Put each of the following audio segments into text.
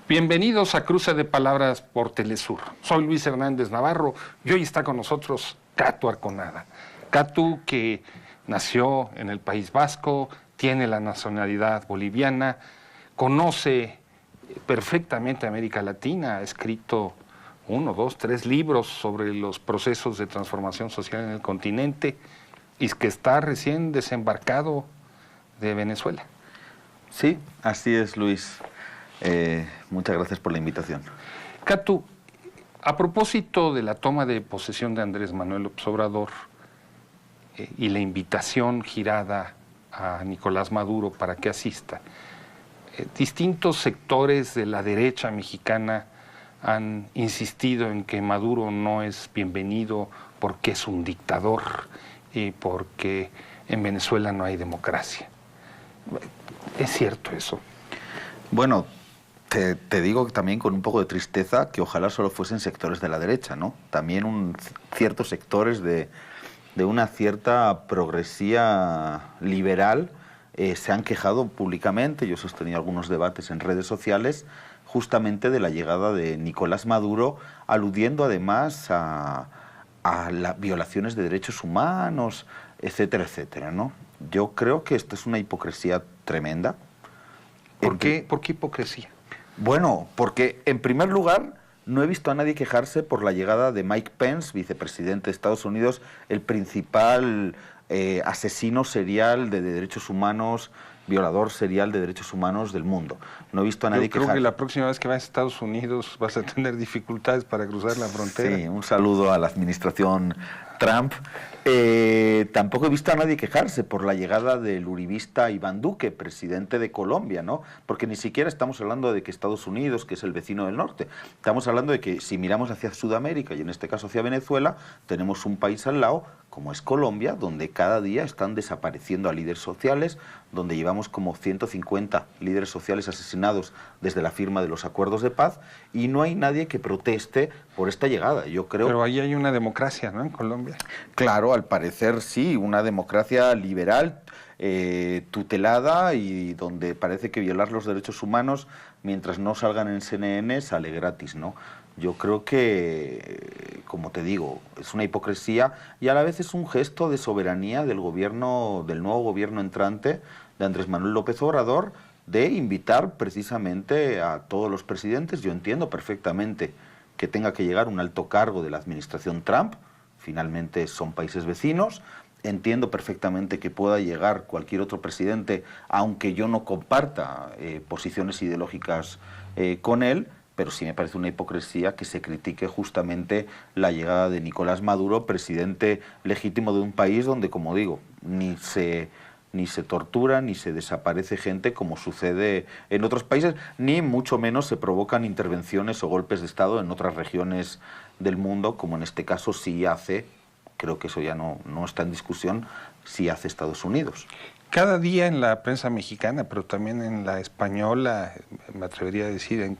Bienvenidos a Cruce de Palabras por Telesur. Soy Luis Hernández Navarro y hoy está con nosotros Catu Arconada. Catu, que nació en el País Vasco, tiene la nacionalidad boliviana, conoce perfectamente América Latina, ha escrito 1, 2, 3 libros sobre los procesos de transformación social en el continente y que está recién desembarcado de Venezuela. Sí, así es, Luis. Muchas gracias por la invitación. Catu, a propósito de la toma de posesión de Andrés Manuel López Obrador y la invitación girada a Nicolás Maduro para que asista, distintos sectores de la derecha mexicana han insistido en que Maduro no es bienvenido porque es un dictador y porque en Venezuela no hay democracia. ¿Es cierto eso? Bueno, te digo también con un poco de tristeza que ojalá solo fuesen sectores de la derecha, ¿no? También ciertos sectores de una cierta progresía liberal se han quejado públicamente. Yo he sostenido algunos debates en redes sociales justamente de la llegada de Nicolás Maduro, aludiendo además a las violaciones de derechos humanos, etcétera, etcétera, ¿no? Yo creo que esto es una hipocresía tremenda. ¿Por qué hipocresía? Bueno, porque en primer lugar no he visto a nadie quejarse por la llegada de Mike Pence, vicepresidente de Estados Unidos, el principal asesino serial de derechos humanos, violador serial de derechos humanos del mundo. No he visto a nadie quejarse. Yo creo que la próxima vez que vayas a Estados Unidos vas a tener dificultades para cruzar la frontera. Sí, un saludo a la administración Trump. Tampoco he visto a nadie quejarse por la llegada del uribista Iván Duque, presidente de Colombia, ¿no? Porque ni siquiera estamos hablando de que Estados Unidos, que es el vecino del norte, estamos hablando de que si miramos hacia Sudamérica y en este caso hacia Venezuela, tenemos un país al lado, como es Colombia, donde cada día están desapareciendo a líderes sociales, donde llevamos como 150 líderes sociales asesinados desde la firma de los acuerdos de paz, y no hay nadie que proteste por esta llegada. Yo creo. Pero ahí hay una democracia, ¿no?, en Colombia. Claro, al parecer sí, una democracia liberal, tutelada, y donde parece que violar los derechos humanos, mientras no salgan en CNN, sale gratis, ¿no? Yo creo que, como te digo, es una hipocresía y a la vez es un gesto de soberanía del gobierno, del nuevo gobierno entrante de Andrés Manuel López Obrador, de invitar precisamente a todos los presidentes. Yo entiendo perfectamente que tenga que llegar un alto cargo de la administración Trump, finalmente son países vecinos. Entiendo perfectamente que pueda llegar cualquier otro presidente, aunque yo no comparta posiciones ideológicas con él, pero sí me parece una hipocresía que se critique justamente la llegada de Nicolás Maduro, presidente legítimo de un país donde, como digo, ni se tortura ni se desaparece gente como sucede en otros países, ni mucho menos se provocan intervenciones o golpes de Estado en otras regiones del mundo, como en este caso sí hace, creo que eso ya no está en discusión, sí hace Estados Unidos. Cada día en la prensa mexicana, pero también en la española, me atrevería a decir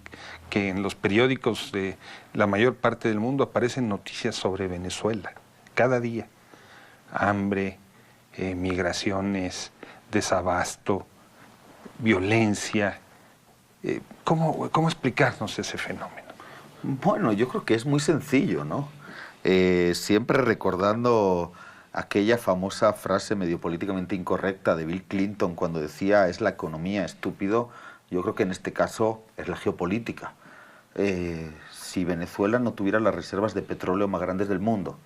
que en los periódicos de la mayor parte del mundo aparecen noticias sobre Venezuela. Cada día. Hambre, migraciones, desabasto, violencia. ¿Cómo explicarnos ese fenómeno? Bueno, yo creo que es muy sencillo, ¿no? Siempre recordando aquella famosa frase medio políticamente incorrecta de Bill Clinton cuando decía es la economía, estúpido. Yo creo que en este caso es la geopolítica. Si Venezuela no tuviera las reservas de petróleo más grandes del mundo,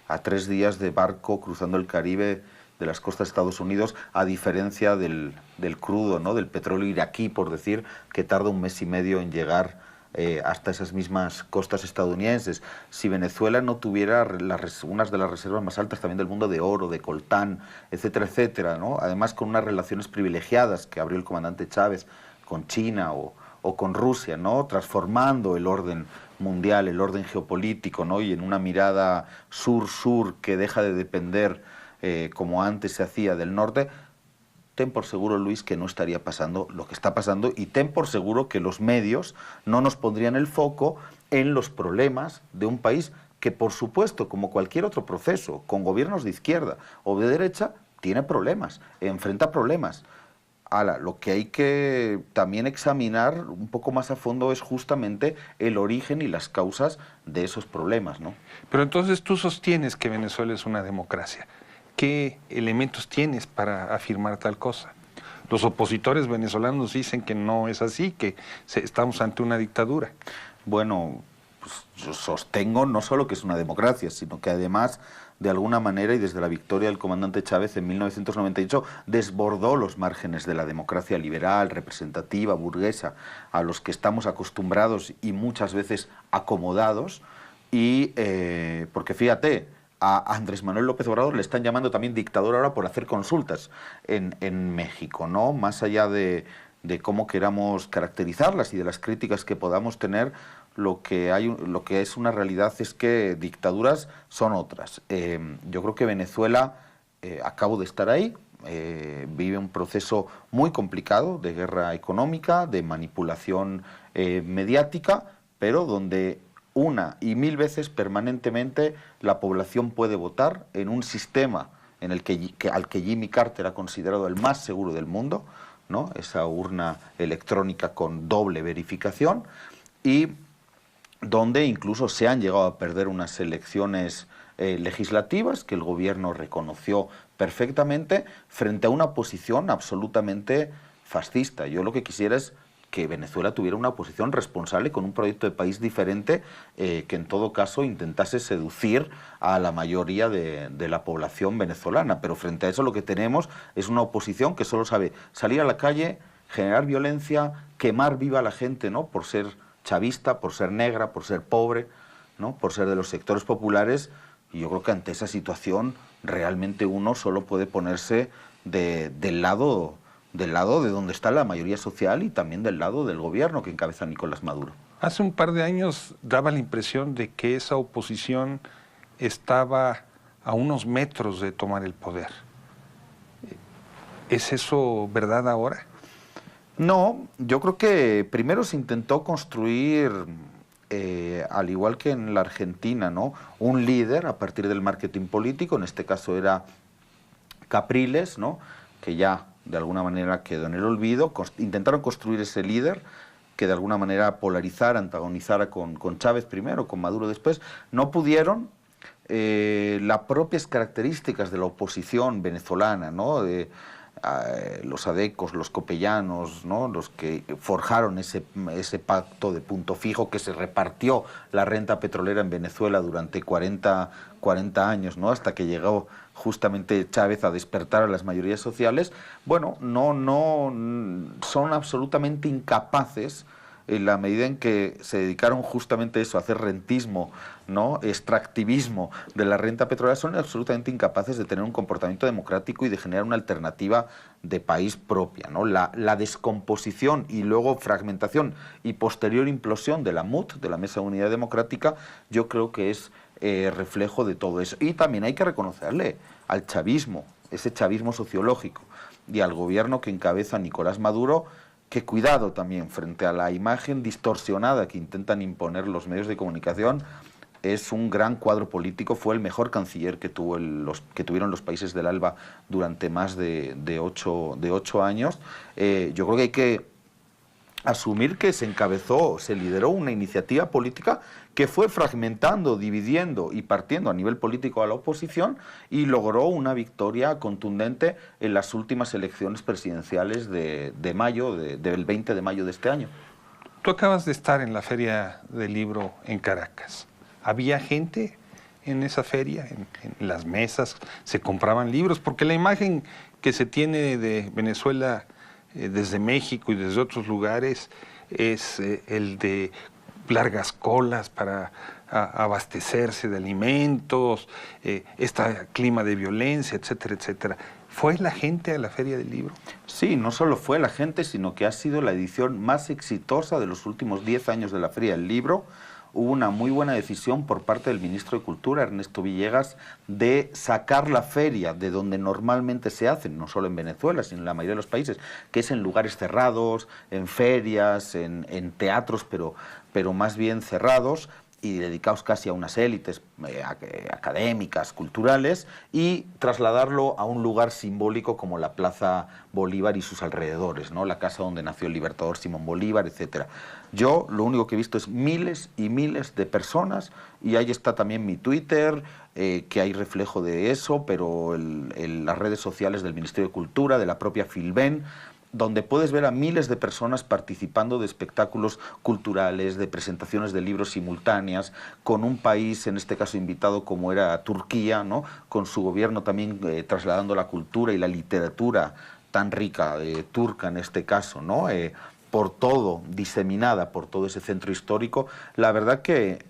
a 3 días de barco cruzando el Caribe de las costas de Estados Unidos, a diferencia del crudo, ¿no?, del petróleo iraquí, por decir, que tarda 1 mes y medio en llegar hasta esas mismas costas estadounidenses. Si Venezuela no tuviera unas de las reservas más altas también del mundo de oro, de coltán, etcétera, etcétera, ¿no?, además con unas relaciones privilegiadas que abrió el comandante Chávez con China o con Rusia, ¿no?, transformando el orden mundial, el orden geopolítico, ¿no?, y en una mirada sur-sur que deja de depender como antes se hacía del norte. Ten por seguro, Luis, que no estaría pasando lo que está pasando, y ten por seguro que los medios no nos pondrían el foco en los problemas de un país que, por supuesto, como cualquier otro proceso, con gobiernos de izquierda o de derecha, tiene problemas, enfrenta problemas. Ahora, lo que hay que también examinar un poco más a fondo es justamente el origen y las causas de esos problemas, ¿no? Pero entonces tú sostienes que Venezuela es una democracia. ¿Qué elementos tienes para afirmar tal cosa? Los opositores venezolanos dicen que no es así, que estamos ante una dictadura. Bueno, pues yo sostengo no solo que es una democracia, sino que además, de alguna manera, y desde la victoria del comandante Chávez en 1998, desbordó los márgenes de la democracia liberal, representativa, burguesa, a los que estamos acostumbrados y muchas veces acomodados, y porque fíjate, a Andrés Manuel López Obrador le están llamando también dictador ahora por hacer consultas en México, ¿no? Más allá de cómo queramos caracterizarlas y de las críticas que podamos tener, lo que es una realidad es que dictaduras son otras. Yo creo que Venezuela, acabo de estar ahí, vive un proceso muy complicado de guerra económica, de manipulación mediática, pero donde una y mil veces permanentemente la población puede votar en un sistema en el al que Jimmy Carter ha considerado el más seguro del mundo, ¿no? Esa urna electrónica con doble verificación, y donde incluso se han llegado a perder unas elecciones legislativas que el gobierno reconoció perfectamente frente a una posición absolutamente fascista. Yo lo que quisiera es que Venezuela tuviera una posición responsable con un proyecto de país diferente, que en todo caso intentase seducir a la mayoría de la población venezolana. Pero frente a eso lo que tenemos es una oposición que solo sabe salir a la calle, generar violencia, quemar viva a la gente, ¿no? Por ser chavista, por ser negra, por ser pobre, ¿no? Por ser de los sectores populares. Y yo creo que ante esa situación realmente uno solo puede ponerse del lado de donde está la mayoría social y también del lado del gobierno que encabeza Nicolás Maduro. Hace un par de años daba la impresión de que esa oposición estaba a unos metros de tomar el poder. ¿Es eso verdad ahora? No, yo creo que primero se intentó construir, al igual que en la Argentina, ¿no?, un líder a partir del marketing político. En este caso era Capriles, ¿no?, que ya de alguna manera quedó en el olvido. Intentaron construir ese líder que de alguna manera polarizara, antagonizara con Chávez primero, con Maduro después. No pudieron. Las propias características de la oposición venezolana, ¿no?, los adecos, los copellanos, ¿no?, los que forjaron ese pacto de punto fijo que se repartió la renta petrolera en Venezuela durante 40 años, ¿no?, hasta que llegó justamente Chávez a despertar a las mayorías sociales. Bueno, no son absolutamente incapaces, en la medida en que se dedicaron justamente a eso, a hacer rentismo, ¿no?, extractivismo de la renta petrolera, son absolutamente incapaces de tener un comportamiento democrático y de generar una alternativa de país propia, ¿no? La descomposición y luego fragmentación y posterior implosión de la MUD, de la Mesa de Unidad Democrática, yo creo que es reflejo de todo eso. Y también hay que reconocerle al chavismo, ese chavismo sociológico, y al gobierno que encabeza Nicolás Maduro, que cuidado también frente a la imagen distorsionada que intentan imponer los medios de comunicación. Es un gran cuadro político, fue el mejor canciller que tuvieron los países del ALBA durante más de 8 años. Yo creo que hay que asumir que se lideró una iniciativa política que fue fragmentando, dividiendo y partiendo a nivel político a la oposición, y logró una victoria contundente en las últimas elecciones presidenciales de mayo, del 20 de mayo de este año. Tú acabas de estar en la Feria del Libro en Caracas. ¿Había gente en esa feria, en las mesas? ¿Se compraban libros? Porque la imagen que se tiene de Venezuela desde México y desde otros lugares es el de largas colas para abastecerse de alimentos, este clima de violencia, etcétera, etcétera. ¿Fue la gente a la Feria del Libro? Sí, no solo fue la gente, sino que ha sido la edición más exitosa de los últimos 10 años de la Feria del Libro. Hubo una muy buena decisión por parte del ministro de Cultura, Ernesto Villegas, de sacar la feria de donde normalmente se hacen, no solo en Venezuela, sino en la mayoría de los países, que es en lugares cerrados, en ferias, en teatros, pero más bien cerrados, y dedicados casi a unas élites académicas, culturales, y trasladarlo a un lugar simbólico como la Plaza Bolívar y sus alrededores, ¿no? La casa donde nació el libertador Simón Bolívar, etcétera. Yo lo único que he visto es miles y miles de personas, y ahí está también mi Twitter, que hay reflejo de eso, pero las redes sociales del Ministerio de Cultura, de la propia Filben, donde puedes ver a miles de personas participando de espectáculos culturales, de presentaciones de libros simultáneas, con un país, en este caso invitado como era Turquía, ¿no? Con su gobierno también trasladando la cultura y la literatura tan rica, turca en este caso, ¿no? Por todo, diseminada por todo ese centro histórico. La verdad que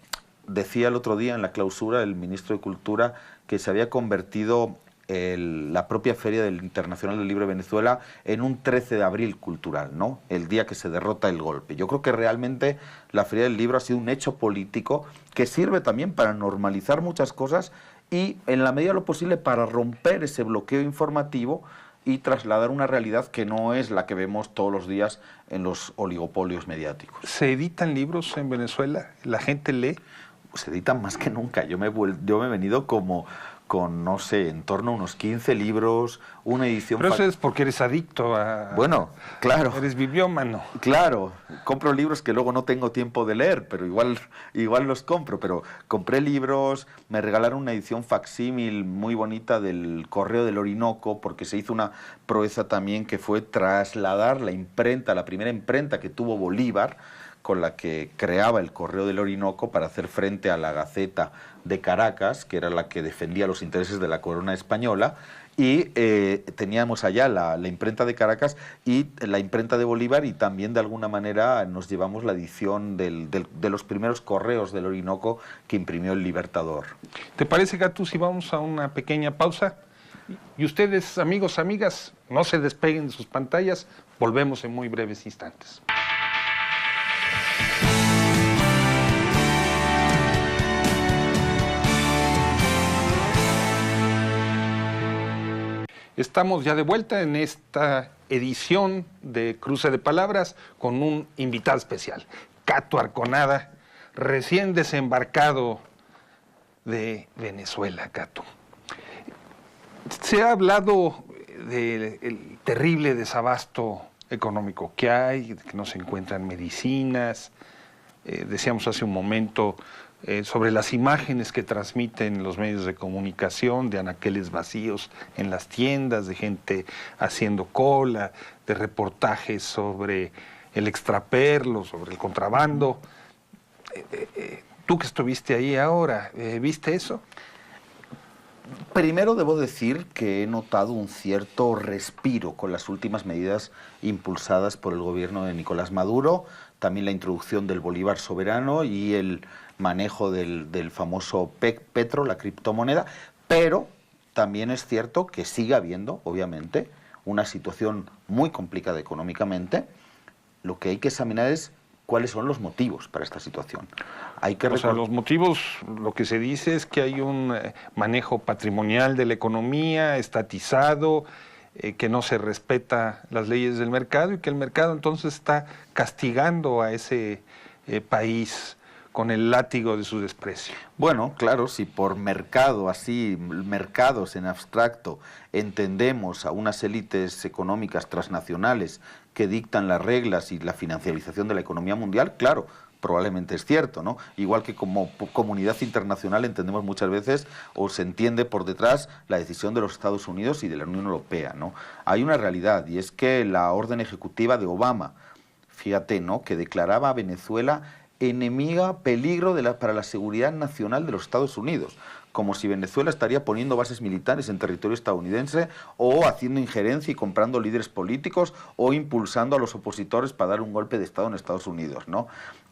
decía el otro día en la clausura el ministro de Cultura que se había convertido la propia Feria del Internacional del Libro de Venezuela en un 13 de abril cultural, ¿no? El día que se derrota el golpe. Yo creo que realmente la Feria del Libro ha sido un hecho político que sirve también para normalizar muchas cosas y, en la medida de lo posible, para romper ese bloqueo informativo y trasladar una realidad que no es la que vemos todos los días en los oligopolios mediáticos. ¿Se editan libros en Venezuela? ¿La gente lee? Se editan más que nunca. Yo me he venido con, no sé, en torno a unos 15 libros, una edición... Pero eso es porque eres adicto a... Bueno, claro. Eres bibliómano. Claro, compro libros que luego no tengo tiempo de leer, pero igual los compro. Pero compré libros, me regalaron una edición facsímil muy bonita del Correo del Orinoco, porque se hizo una proeza también que fue trasladar la imprenta, la primera imprenta que tuvo Bolívar, con la que creaba el Correo del Orinoco para hacer frente a la Gaceta de Caracas, que era la que defendía los intereses de la corona española, y teníamos allá la imprenta de Caracas y la imprenta de Bolívar, y también de alguna manera nos llevamos la edición de los primeros correos del Orinoco que imprimió el Libertador. ¿Te parece, Gatu, si vamos a una pequeña pausa? Y ustedes, amigos, amigas, no se despeguen de sus pantallas, volvemos en muy breves instantes. Estamos ya de vuelta en esta edición de Cruce de Palabras con un invitado especial, Cato Arconada, recién desembarcado de Venezuela, Cato. Se ha hablado del terrible desabasto económico que hay, que no se encuentran medicinas. Decíamos hace un momento sobre las imágenes que transmiten los medios de comunicación de anaqueles vacíos en las tiendas, de gente haciendo cola, de reportajes sobre el extraperlo, sobre el contrabando. Tú que estuviste ahí ahora, ¿viste eso? Primero debo decir que he notado un cierto respiro con las últimas medidas impulsadas por el gobierno de Nicolás Maduro, también la introducción del bolívar soberano y el manejo del famoso petro, la criptomoneda, pero también es cierto que sigue habiendo, obviamente, una situación muy complicada económicamente. Lo que hay que examinar es cuáles son los motivos para esta situación. Los motivos, lo que se dice es que hay un manejo patrimonial de la economía, estatizado, que no se respeta las leyes del mercado y que el mercado entonces está castigando a ese país con el látigo de su desprecio. Bueno, claro, si por mercado, así, mercados en abstracto, entendemos a unas élites económicas transnacionales que dictan las reglas y la financiarización de la economía mundial, claro, probablemente es cierto, ¿no? Igual que como comunidad internacional entendemos muchas veces o se entiende por detrás la decisión de los Estados Unidos y de la Unión Europea, ¿no? Hay una realidad y es que la orden ejecutiva de Obama, fíjate, ¿no?, que declaraba a Venezuela enemiga, peligro para la seguridad nacional de los Estados Unidos, como si Venezuela estaría poniendo bases militares en territorio estadounidense o haciendo injerencia y comprando líderes políticos o impulsando a los opositores para dar un golpe de Estado en Estados Unidos, ¿no?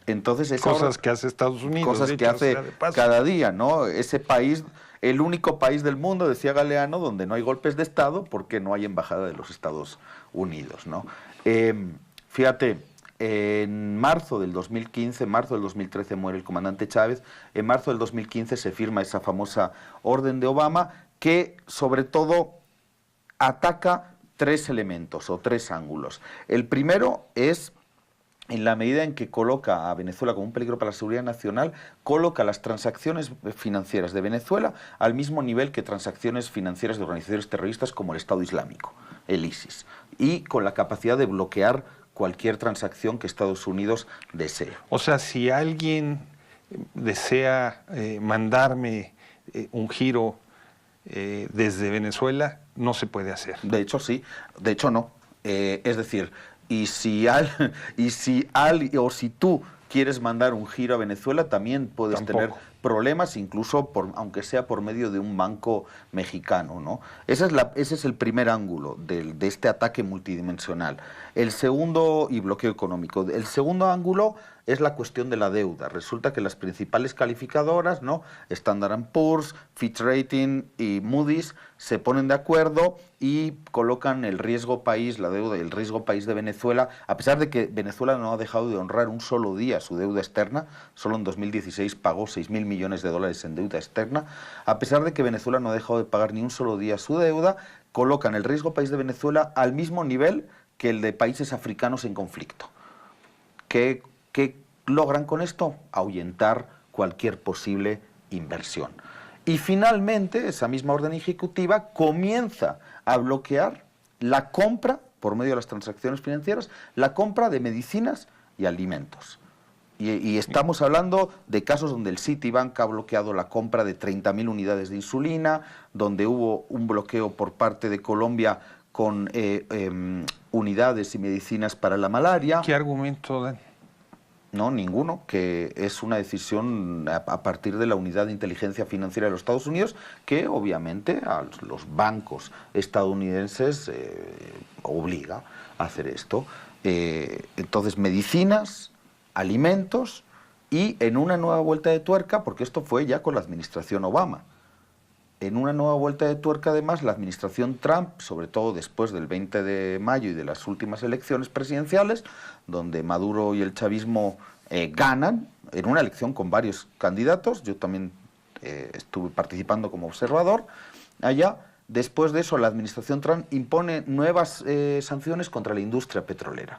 Entonces cosas que hace Estados Unidos. Cosas que hace cada día, ¿no? Ese país, el único país del mundo, decía Galeano, donde no hay golpes de Estado porque no hay embajada de los Estados Unidos, ¿no? Fíjate, en marzo del 2015, en marzo del 2013 muere el comandante Chávez, en marzo del 2015 se firma esa famosa orden de Obama que sobre todo ataca tres elementos o tres ángulos. El primero es en la medida en que coloca a Venezuela como un peligro para la seguridad nacional, coloca las transacciones financieras de Venezuela al mismo nivel que transacciones financieras de organizaciones terroristas como el Estado Islámico, el ISIS, y con la capacidad de bloquear cualquier transacción que Estados Unidos desee. O sea, si alguien desea mandarme un giro desde Venezuela, no se puede hacer. De hecho, sí. De hecho, no. Es decir, y si tú quieres mandar un giro a Venezuela, también puedes tener problemas, incluso aunque sea por medio de un banco mexicano, ¿no? Ese es el primer ángulo de este ataque multidimensional. El segundo, y bloqueo económico. El segundo ángulo es la cuestión de la deuda. Resulta que las principales calificadoras, ¿no? Standard & Poor's, Fitch Rating y Moody's se ponen de acuerdo y colocan el riesgo país, la deuda y el riesgo país de Venezuela, a pesar de que Venezuela no ha dejado de honrar un solo día su deuda externa, solo en 2016 pagó 6.000 millones de dólares en deuda externa, a pesar de que Venezuela no ha dejado de pagar ni un solo día su deuda, colocan el riesgo país de Venezuela al mismo nivel que el de países africanos en conflicto. ¿Qué logran con esto? Ahuyentar cualquier posible inversión. Y finalmente, esa misma orden ejecutiva comienza a bloquear la compra, por medio de las transacciones financieras, la compra de medicinas y alimentos. Y estamos hablando de casos donde el Citibank ha bloqueado la compra de 30.000 unidades de insulina, donde hubo un bloqueo por parte de Colombia con unidades y medicinas para la malaria. ¿Qué argumento dan? No, ninguno, que es una decisión a partir de la Unidad de Inteligencia Financiera de los Estados Unidos, que obviamente a los bancos estadounidenses obliga a hacer esto. Entonces, medicinas, alimentos y en una nueva vuelta de tuerca, porque esto fue ya con la administración Obama, en una nueva vuelta de tuerca además la administración Trump, sobre todo después del 20 de mayo y de las últimas elecciones presidenciales, donde Maduro y el chavismo ganan, en una elección con varios candidatos, yo también estuve participando como observador allá. Después de eso la administración Trump impone nuevas sanciones contra la industria petrolera.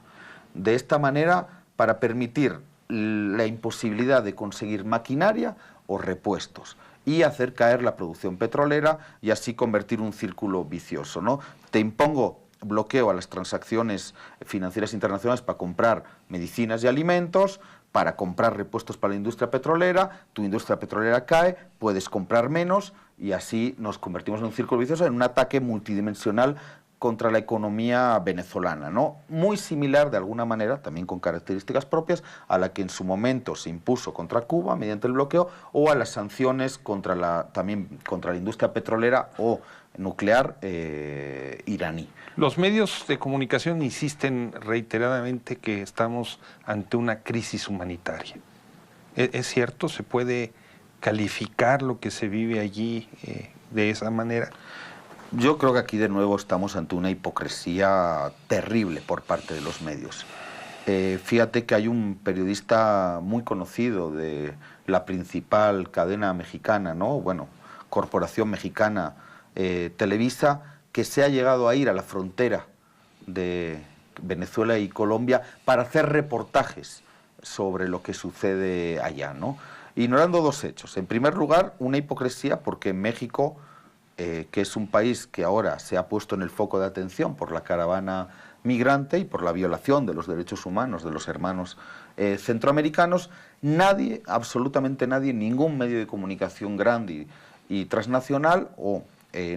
De esta manera, para permitir la imposibilidad de conseguir maquinaria o repuestos y hacer caer la producción petrolera y así convertir un círculo vicioso, ¿no? Te impongo bloqueo a las transacciones financieras internacionales para comprar medicinas y alimentos, para comprar repuestos para la industria petrolera, tu industria petrolera cae, puedes comprar menos y así nos convertimos en un círculo vicioso, en un ataque multidimensional contra la economía venezolana, ¿no? Muy similar de alguna manera, también con características propias, a la que en su momento se impuso contra Cuba mediante el bloqueo o a las sanciones también contra la industria petrolera o nuclear iraní. Los medios de comunicación insisten reiteradamente que estamos ante una crisis humanitaria. ¿Es cierto? ¿Se puede calificar lo que se vive allí de esa manera? Yo creo que aquí de nuevo estamos ante una hipocresía terrible por parte de los medios. Fíjate que hay un periodista muy conocido de la principal cadena mexicana, ¿no? Bueno, corporación mexicana, Televisa, que se ha llegado a ir a la frontera de Venezuela y Colombia para hacer reportajes sobre lo que sucede allá, ¿no? Ignorando dos hechos. En primer lugar, una hipocresía porque México, que es un país que ahora se ha puesto en el foco de atención por la caravana migrante y por la violación de los derechos humanos de los hermanos centroamericanos, nadie, absolutamente nadie, ningún medio de comunicación grande y transnacional o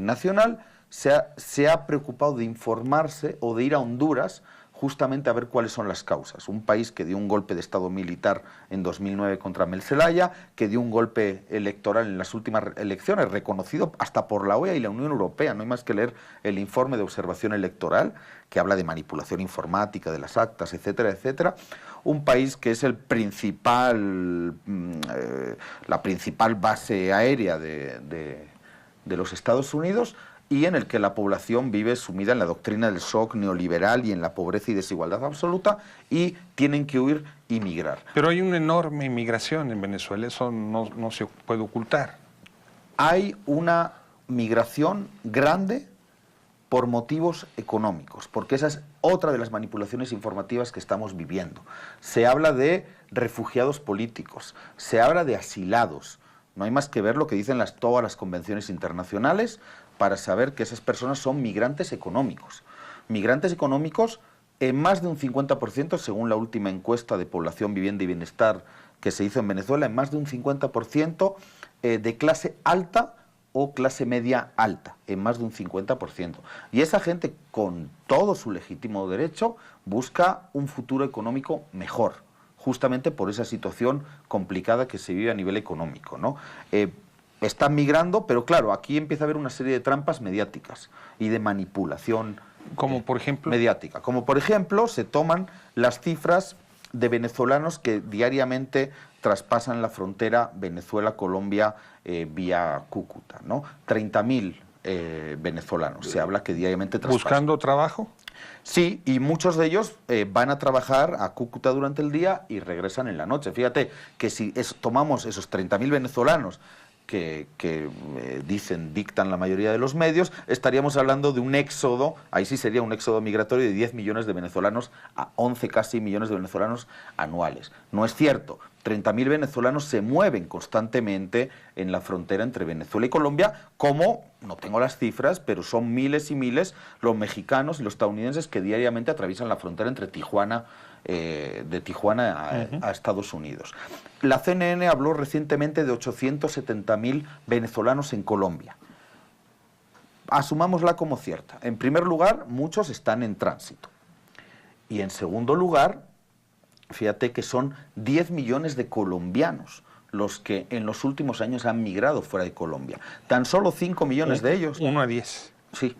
nacional se ha preocupado de informarse o de ir a Honduras justamente a ver cuáles son las causas. Un país que dio un golpe de Estado militar en 2009 contra Mel Zelaya, que dio un golpe electoral en las últimas elecciones, reconocido hasta por la OEA y la Unión Europea. No hay más que leer el informe de observación electoral, que habla de manipulación informática, de las actas, etcétera, etcétera. Un país que es la principal base aérea de los Estados Unidos, y en el que la población vive sumida en la doctrina del shock neoliberal y en la pobreza y desigualdad absoluta, y tienen que huir y migrar. Pero hay una enorme inmigración en Venezuela, eso no se puede ocultar. Hay una migración grande por motivos económicos, porque esa es otra de las manipulaciones informativas que estamos viviendo. Se habla de refugiados políticos, se habla de asilados. No hay más que ver lo que dicen todas las convenciones internacionales para saber que esas personas son migrantes económicos. Migrantes económicos en más de un 50%, según la última encuesta de población, vivienda y bienestar que se hizo en Venezuela, en más de un 50% de clase alta o clase media alta, en más de un 50%. Y esa gente, con todo su legítimo derecho, busca un futuro económico mejor, justamente por esa situación complicada que se vive a nivel económico, ¿no? Están migrando, pero claro, aquí empieza a haber una serie de trampas mediáticas y de manipulación como por ejemplo mediática. Como por ejemplo, se toman las cifras de venezolanos que diariamente traspasan la frontera Venezuela-Colombia vía Cúcuta, ¿no? 30.000 venezolanos. Se habla que diariamente traspasan. ¿Buscando trabajo? Sí, y muchos de ellos van a trabajar a Cúcuta durante el día y regresan en la noche. Fíjate que si tomamos esos 30.000 venezolanos que dictan la mayoría de los medios, estaríamos hablando de un éxodo, ahí sí sería un éxodo migratorio de 10 millones de venezolanos a 11 casi millones de venezolanos anuales. No es cierto, 30.000 venezolanos se mueven constantemente en la frontera entre Venezuela y Colombia, como, no tengo las cifras, pero son miles y miles los mexicanos y los estadounidenses que diariamente atraviesan la frontera entre Tijuana, de Tijuana a Estados Unidos. La CNN habló recientemente de 870.000 venezolanos en Colombia. Asumámosla como cierta. En primer lugar, muchos están en tránsito. Y en segundo lugar, fíjate que son 10 millones de colombianos los que en los últimos años han migrado fuera de Colombia. Tan solo 5 millones de ellos... 1 a 10. Sí,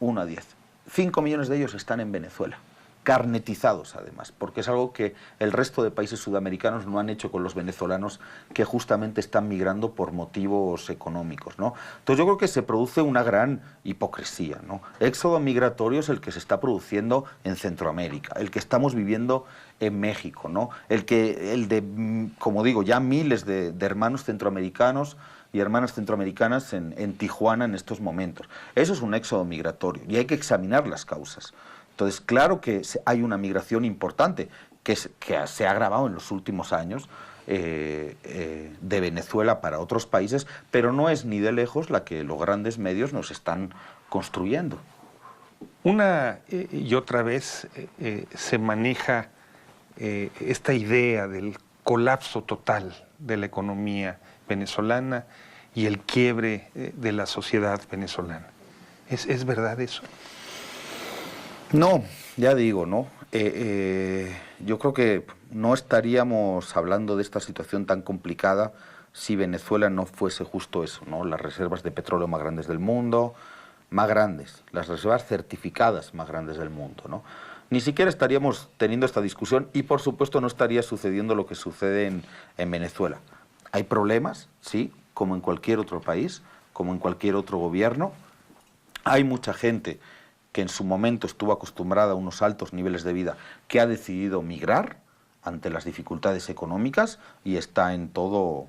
1 a 10. 5 millones de ellos están en Venezuela. Carnetizados además, porque es algo que el resto de países sudamericanos no han hecho con los venezolanos que justamente están migrando por motivos económicos, ¿no? Entonces yo creo que se produce una gran hipocresía, ¿no? Éxodo migratorio es el que se está produciendo en Centroamérica, el que estamos viviendo en México, ¿no? El de, como digo, ya miles de hermanos centroamericanos y hermanas centroamericanas en Tijuana en estos momentos. Eso es un éxodo migratorio y hay que examinar las causas. Entonces, claro que hay una migración importante que se ha agravado en los últimos años de Venezuela para otros países, pero no es ni de lejos la que los grandes medios nos están construyendo. Una y otra vez se maneja esta idea del colapso total de la economía venezolana y el quiebre de la sociedad venezolana. ¿Es verdad eso? No, ya digo, ¿no? Yo creo que no estaríamos hablando de esta situación tan complicada si Venezuela no fuese justo eso, ¿no? Las reservas de petróleo más grandes del mundo, más grandes, las reservas certificadas más grandes del mundo, ¿no? Ni siquiera estaríamos teniendo esta discusión y, por supuesto, no estaría sucediendo lo que sucede en Venezuela. Hay problemas, sí, como en cualquier otro país, como en cualquier otro gobierno. Hay mucha gente que en su momento estuvo acostumbrada a unos altos niveles de vida, que ha decidido migrar ante las dificultades económicas y está en todo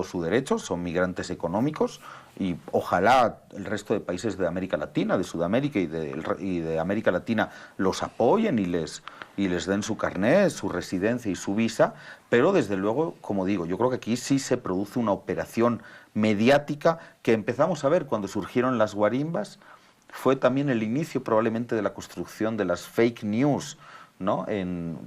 su derecho, son migrantes económicos y ojalá el resto de países de América Latina, de Sudamérica y de América Latina los apoyen y les den su carnet, su residencia y su visa, pero desde luego, como digo, yo creo que aquí sí se produce una operación mediática que empezamos a ver cuando surgieron las guarimbas. Fue también el inicio probablemente de la construcción de las fake news, ¿no?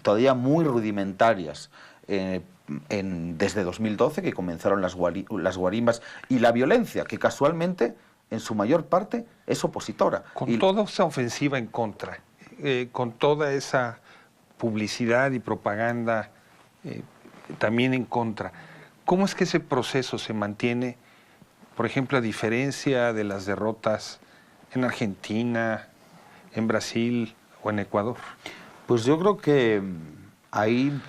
Todavía muy rudimentarias, desde 2012 que comenzaron las guarimbas y la violencia, que casualmente en su mayor parte es opositora. Con toda esa ofensiva en contra, con toda esa publicidad y propaganda también en contra, ¿cómo es que ese proceso se mantiene, por ejemplo, a diferencia de las derrotas en Argentina, en Brasil o en Ecuador? Pues yo creo que ahí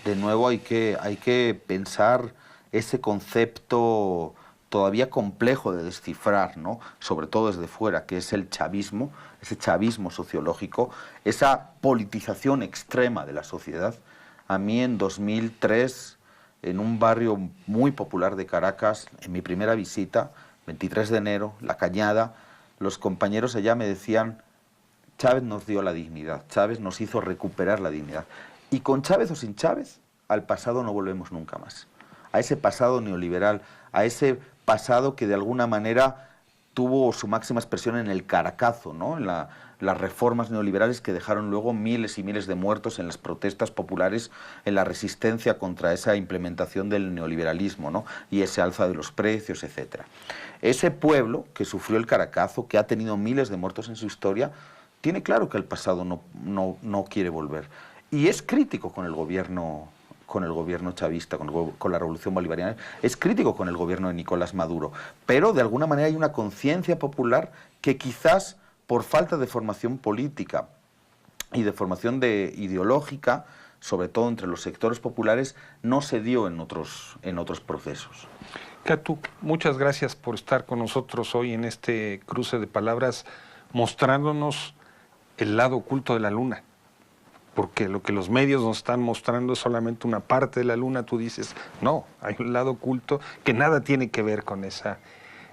de nuevo hay que pensar ese concepto todavía complejo de descifrar, ¿no? Sobre todo desde fuera, que es el chavismo, ese chavismo sociológico, esa politización extrema de la sociedad. A mí en 2003, en un barrio muy popular de Caracas, en mi primera visita, 23 de enero, La Cañada, los compañeros allá me decían: Chávez nos dio la dignidad, Chávez nos hizo recuperar la dignidad. Y con Chávez o sin Chávez, al pasado no volvemos nunca más. A ese pasado neoliberal, a ese pasado que de alguna manera tuvo su máxima expresión en el Caracazo, ¿no? En las reformas neoliberales que dejaron luego miles y miles de muertos en las protestas populares, en la resistencia contra esa implementación del neoliberalismo, ¿no? Y ese alza de los precios, etc. Ese pueblo que sufrió el Caracazo, que ha tenido miles de muertos en su historia, tiene claro que el pasado no quiere volver. Y es crítico con el gobierno chavista, con la revolución bolivariana, es crítico con el gobierno de Nicolás Maduro, pero de alguna manera hay una conciencia popular que quizás por falta de formación política y de formación ideológica, sobre todo entre los sectores populares, no se dio en otros procesos. Catu, muchas gracias por estar con nosotros hoy en este cruce de palabras, mostrándonos el lado oculto de la luna. Porque lo que los medios nos están mostrando es solamente una parte de la luna, tú dices, no, hay un lado oculto que nada tiene que ver con ese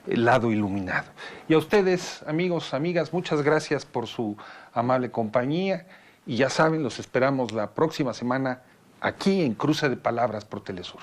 lado iluminado. Y a ustedes, amigos, amigas, muchas gracias por su amable compañía, y ya saben, los esperamos la próxima semana aquí en Cruce de Palabras por Telesur.